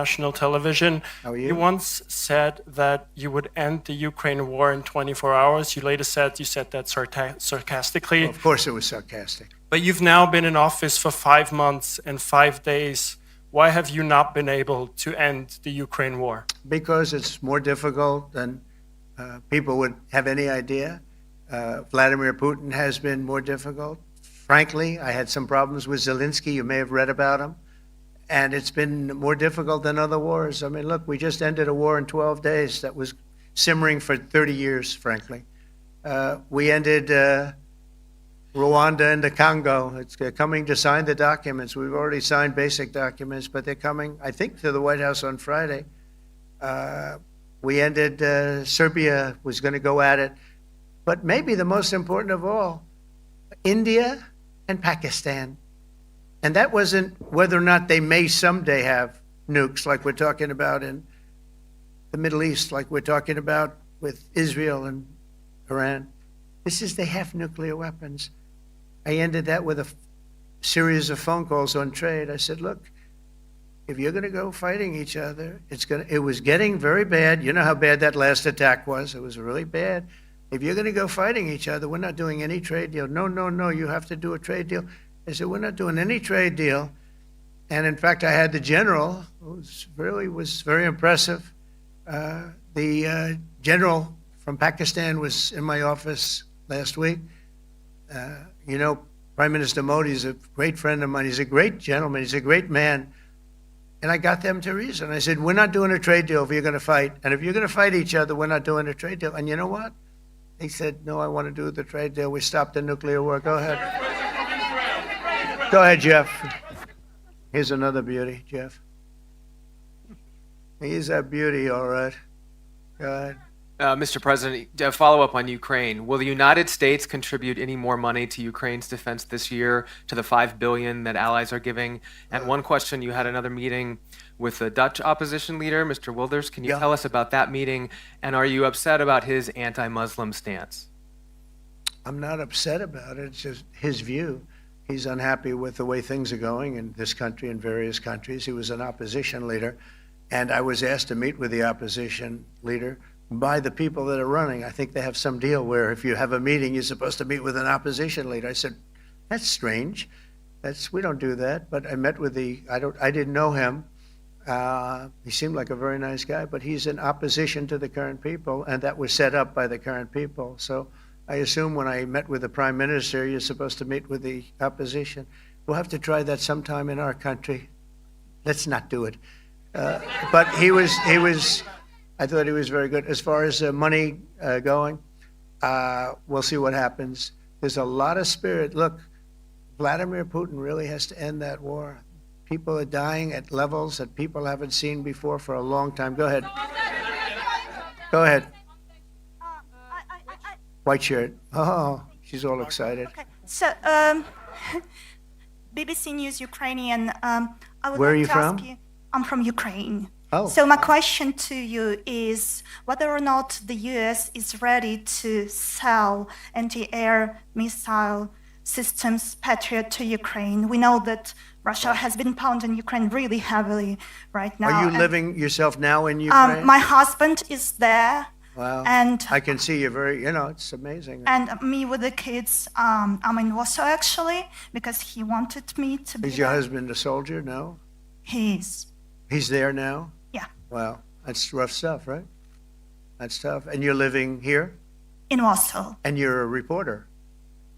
national television. How are you? You once said that you would end the Ukraine war in 24 hours. You later said you said that sarcastically. Well, of course it was sarcastic. But you've now been in office for 5 months and 5 days. Why have you not been able to end the Ukraine war? Because it's more difficult than people would have any idea. Vladimir Putin has been more difficult. Frankly, I had some problems with Zelensky. You may have read about him. And it's been more difficult than other wars. I mean, look, we just ended a war in 12 days that was simmering for 30 years, frankly. We ended Rwanda and the Congo. It's coming to sign the documents. We've already signed basic documents, but they're coming, I think, to the White House on Friday. We ended, Serbia was going to go at it. But maybe the most important of all, India and Pakistan. And that wasn't whether or not they may someday have nukes like we're talking about in the Middle East, like we're talking about with Israel and Iran. This is they have nuclear weapons. I ended that with a series of phone calls on trade. I said, look, if you're going to go fighting each other, it was getting very bad. You know how bad that last attack was. It was really bad. If you're going to go fighting each other, we're not doing any trade deal. No, you have to do a trade deal. I said, we're not doing any trade deal. And in fact, I had the general, who was very impressive. The general from Pakistan was in my office last week. You know, Prime Minister Modi is a great friend of mine. He's a great gentleman. He's a great man. And I got them to reason. I said, we're not doing a trade deal if you're going to fight. And if you're going to fight each other, we're not doing a trade deal. And you know what? They said, no, I want to do the trade deal. We stopped the nuclear war. Go ahead. Go ahead, Jeff. Here's another beauty, Jeff. He's a beauty, all right. Go ahead. Mr. President, a follow-up on Ukraine. Will the United States contribute any more money to Ukraine's defense this year to the $5 billion that allies are giving? And one question, you had another meeting with the Dutch opposition leader, Mr. Wilders. Can you tell us about that meeting? And are you upset about his anti-Muslim stance? I'm not upset about it. It's just his view. He's unhappy with the way things are going in this country and various countries. He was an opposition leader. And I was asked to meet with the opposition leader by the people that are running. I think they have some deal where if you have a meeting, you're supposed to meet with an opposition leader. I said, that's strange. We don't do that. But I met with I didn't know him. He seemed like a very nice guy, but he's in opposition to the current people, and that was set up by the current people. So I assume when I met with the Prime Minister, you're supposed to meet with the opposition. We'll have to try that sometime in our country. Let's not do it. But I thought he was very good. As far as money going, we'll see what happens. There's a lot of spirit. Look, Vladimir Putin really has to end that war. People are dying at levels that people haven't seen before for a long time. Go ahead. Go ahead. White shirt. Oh, she's all excited. Okay. So, BBC News Ukrainian. I would Where are like you to from? ask you, I'm from Ukraine. Oh. So my question to you is whether or not the US is ready to sell anti-air missile systems Patriot to Ukraine. We know that Russia has been pounding Ukraine really heavily right now. Are you living yourself now in Ukraine? My husband is there. Wow. And I can see you're very, it's amazing. And me with the kids, I'm in Warsaw actually, because he wanted me to be Is your there. husband a soldier? No? He is. He's there now? Yeah. Wow. That's rough stuff, right? That's tough. And you're living here? In Warsaw. And you're a reporter?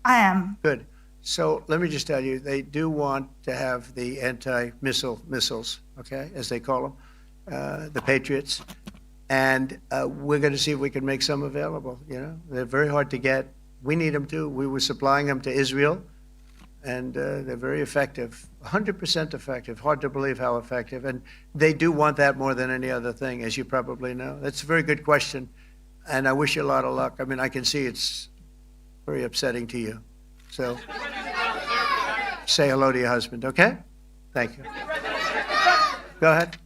I am. Good. So let me just tell you, they do want to have the missiles, okay, as they call them, the Patriots. And we're going to see if we can make some available, They're very hard to get. We need them too. We were supplying them to Israel, and they're very effective, 100% effective. Hard to believe how effective. And they do want that more than any other thing, as you probably know. That's a very good question, and I wish you a lot of luck. I mean, I can see it's very upsetting to you. So say hello to your husband, okay? Thank you. Go ahead.